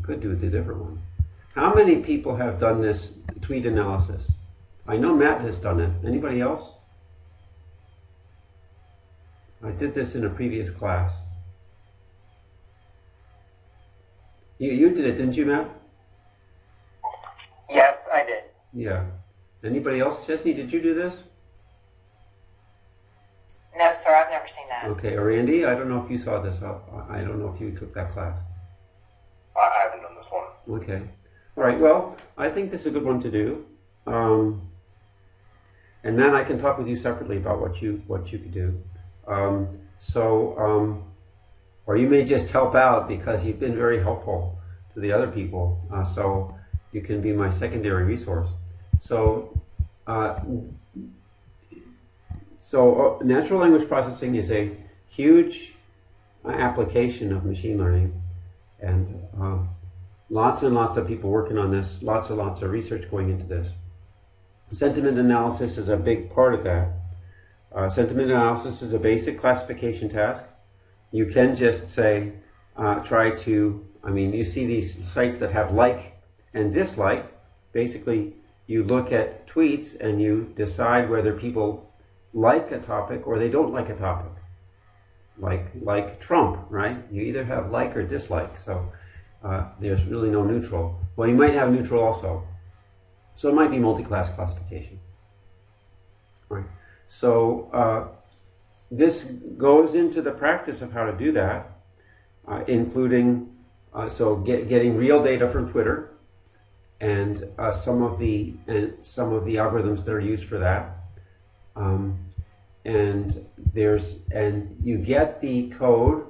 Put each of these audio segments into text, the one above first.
could do the different one. How many people have done this tweet analysis? I know Matt has done it. Anybody else? I did this in a previous class. You did it, didn't you, Matt? Yes, I did. Yeah. Anybody else? Chesney, did you do this? No, sir, I've never seen that. Okay, or Randy, I don't know if you saw this. I don't know if you took that class. I haven't done this one. Okay. All right, well, I think this is a good one to do. And then I can talk with you separately about what you could do. Or you may just help out because you've been very helpful to the other people. So you can be my secondary resource. So natural language processing is a huge application of machine learning, and lots and lots of people working on this, lots and lots of research going into this. Sentiment analysis is a big part of that. Sentiment analysis is a basic classification task. You can just say, you see these sites that have like and dislike. Basically, you look at tweets and you decide whether people like a topic or they don't like a topic. Like Trump, right? You either have like or dislike, so there's really no neutral. Well, you might have neutral also. So it might be multi-class classification. Right. So this goes into the practice of how to do that, including getting real data from Twitter and some of the algorithms that are used for that. And you get the code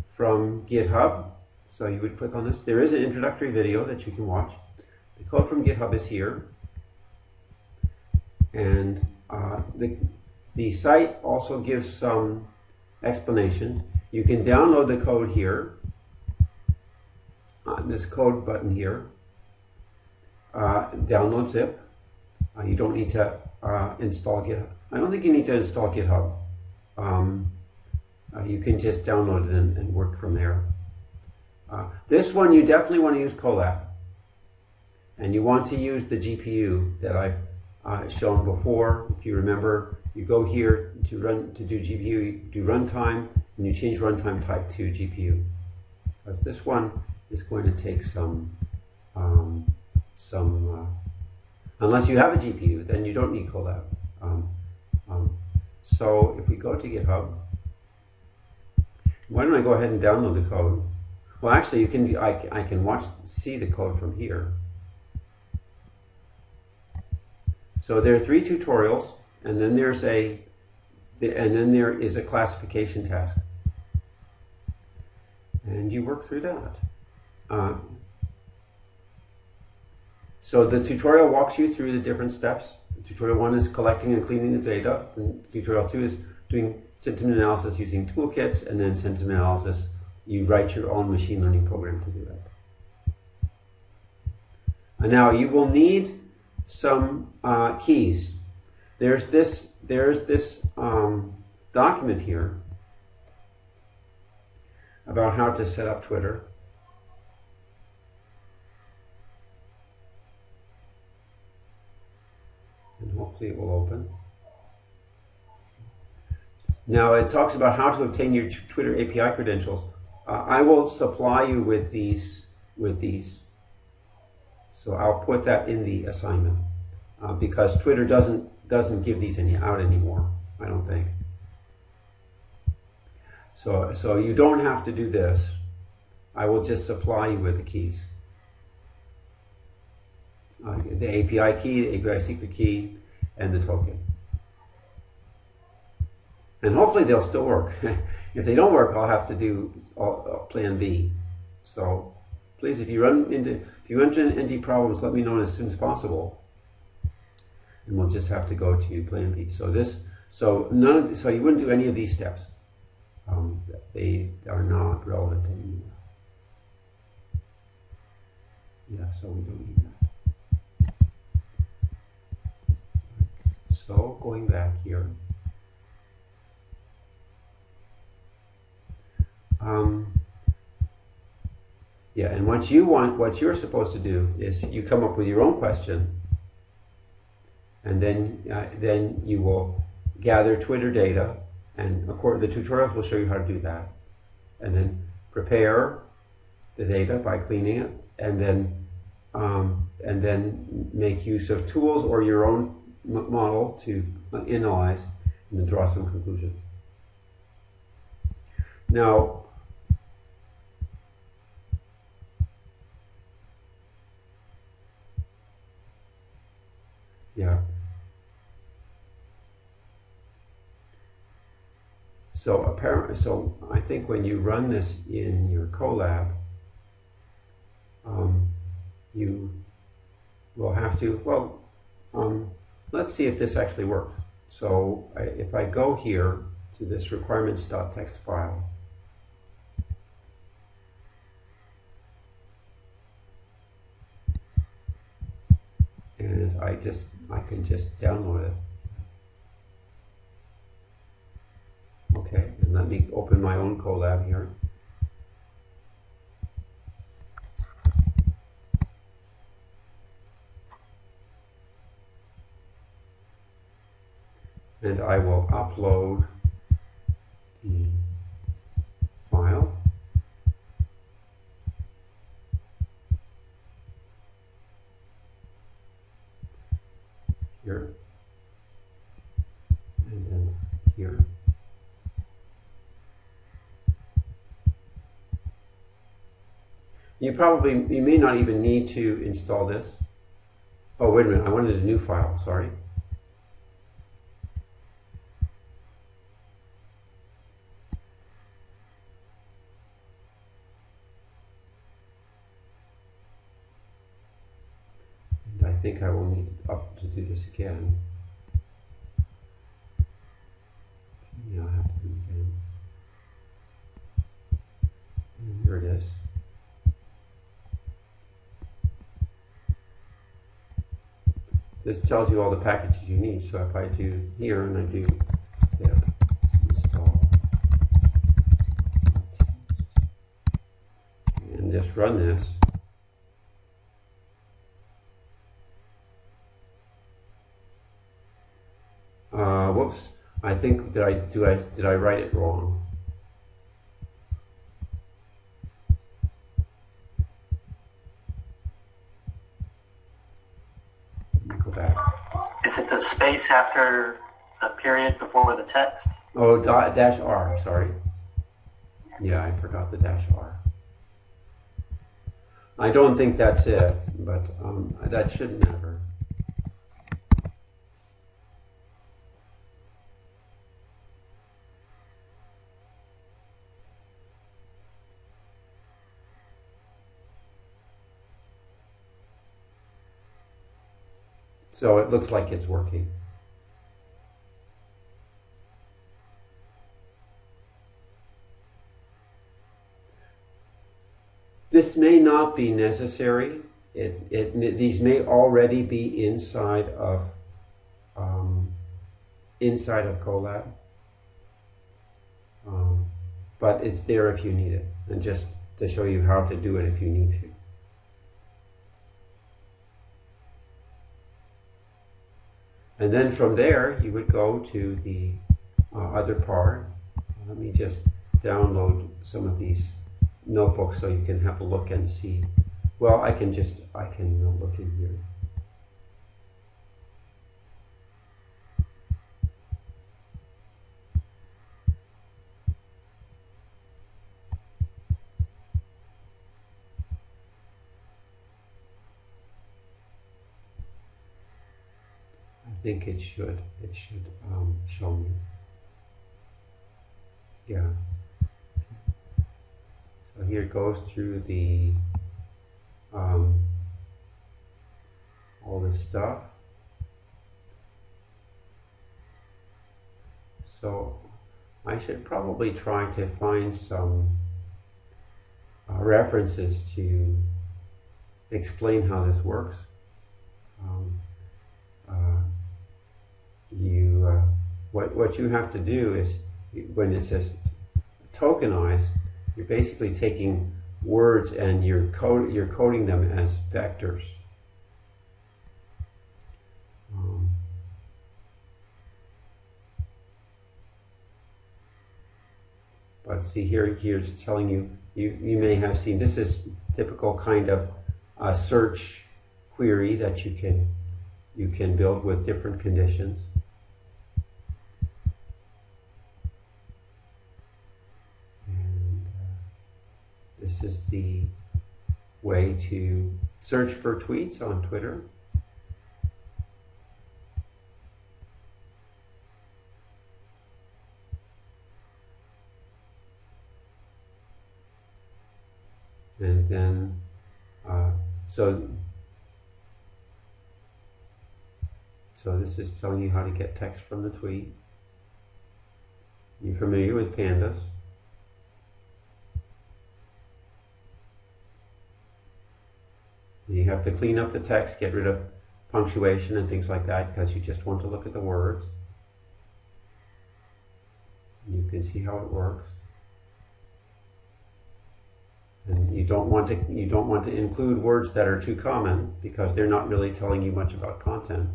from GitHub. So you would click on this. There is an introductory video that you can watch. The code from GitHub is here, and the site also gives some explanations. You can download the code here, on this code button here. Download zip. You don't need to install GitHub. I don't think you need to install GitHub. You can just download it and work from there. This one you definitely want to use Colab. And you want to use the GPU that I've shown before. If you remember, you go here to do GPU, you do runtime, and you change runtime type to GPU. Because this one is going to take unless you have a GPU, then you don't need Colab. So if we go to GitHub, why don't I go ahead and download the code? Well, actually, I can see the code from here. So there are 3 tutorials, and then there is a classification task, and you work through that. So the tutorial walks you through the different steps. Tutorial 1 is collecting and cleaning the data. Then tutorial 2 is doing sentiment analysis using toolkits, and then sentiment analysis, you write your own machine learning program to do that. And now you will need some keys. There's this document here about how to set up Twitter. And hopefully it will open. Now it talks about how to obtain your Twitter API credentials. I will supply you with these. So I'll put that in the assignment because Twitter doesn't give these out anymore, I don't think. So you don't have to do this. I will just supply you with the keys. The API key, the API secret key, and the token. And hopefully they'll still work. If they don't work, I'll have to do plan B. So please, if you run into any problems, let me know as soon as possible, and we'll just have to go to plan B. So you wouldn't do any of these steps. They are not relevant anymore. Yeah, so we don't need that. So going back here. Yeah, and what you're supposed to do is you come up with your own question, and then you will gather Twitter data, and of course the tutorials will show you how to do that, and then prepare the data by cleaning it, and then make use of tools or your own model to analyze and then draw some conclusions. Now, yeah. So I think when you run this in your Colab, you will have to, well, let's see if this actually works. So if I go here to this requirements.txt file, and I can just download it. Okay, and let me open my own Colab here. And I will upload the file. Here. And then here. You may not even need to install this. Oh, wait a minute, I wanted a new file, sorry. And I think I will need to do this again. Okay, I'll have to do it again. And here it is. This tells you all the packages you need. So if I do here and I do pip install and just run this, whoops! I think did I write it wrong? Is it the space after the period before the text? Oh, dash R, sorry. Yeah, I forgot the dash R. I don't think that's it, but that shouldn't matter. So it looks like it's working. This may not be necessary. These may already be inside of Colab, but it's there if you need it, and just to show you how to do it if you need to. And then from there, you would go to the other part. Let me just download some of these notebooks so you can have a look and see. Well, I can look in here. I think it should show me. Yeah. So here it goes through the all this stuff. So I should probably try to find some references to explain how this works. What you have to do is, when it says tokenize, you're basically taking words and you're coding them as vectors. But see here's telling you, you may have seen, this is typical kind of search query that you can build with different conditions. And this is the way to search for tweets on Twitter. And then, so this is telling you how to get text from the tweet. You're familiar with pandas. You have to clean up the text, get rid of punctuation and things like that, because you just want to look at the words. And you can see how it works. And you don't want to include words that are too common, because they're not really telling you much about content.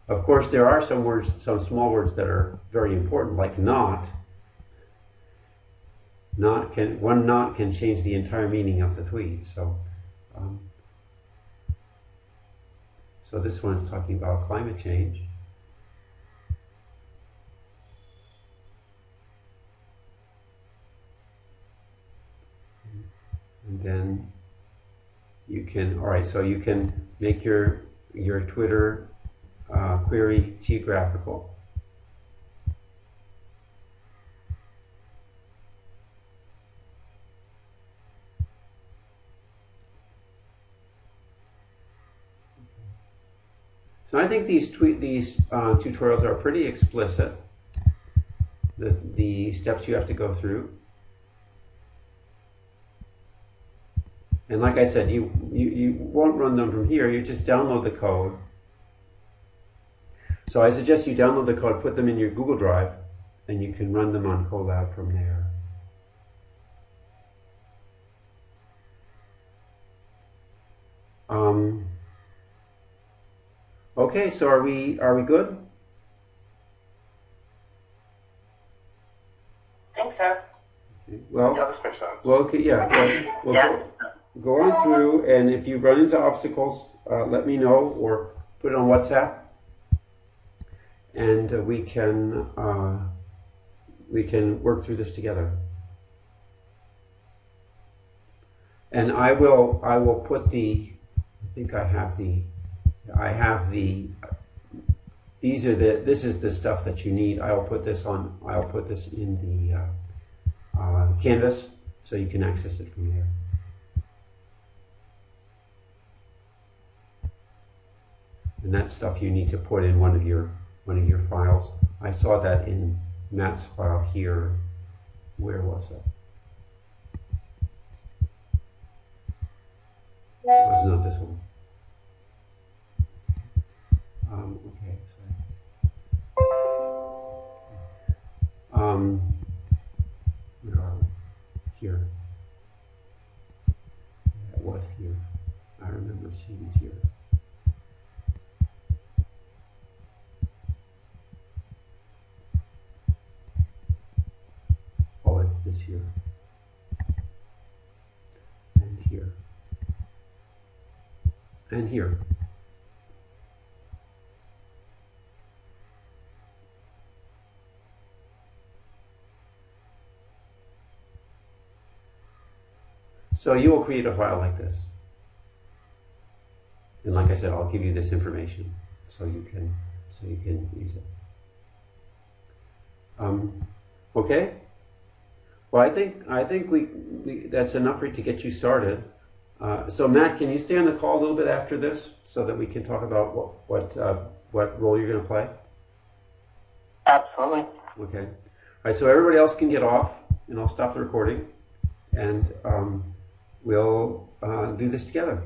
Of course, there are some words, some small words that are very important, like not. One not can change the entire meaning of the tweet. So this one's talking about climate change. And then you can, all right, so you can make your Twitter query geographical. So I think these tutorials are pretty explicit, the steps you have to go through. And like I said, you won't run them from here, you just download the code. So I suggest you download the code, put them in your Google Drive, and you can run them on Colab from there. Okay, so are we good? I think so. Okay. Well, Yeah, this makes sense. well, okay, yeah. Well, go on through, and if you run into obstacles, let me know or put it on WhatsApp, and we can work through this together. And I will put the. I think I have the. This is the stuff that you need. I'll put this in the Canvas, so you can access it from there. And that stuff you need to put in one of your files. I saw that in Matt's file here. Where was it? It was not this one. Okay, sorry. Where are we? Here. Yeah, it was here. I remember seeing it here. Oh, it's this here. And here. And here. So you will create a file like this. And like I said, I'll give you this information so you can use it. Okay? Well, I think we that's enough for to get you started. So Matt, can you stay on the call a little bit after this so that we can talk about what role you're going to play? Absolutely. Okay. All right. So everybody else can get off, and I'll stop the recording, and we'll do this together.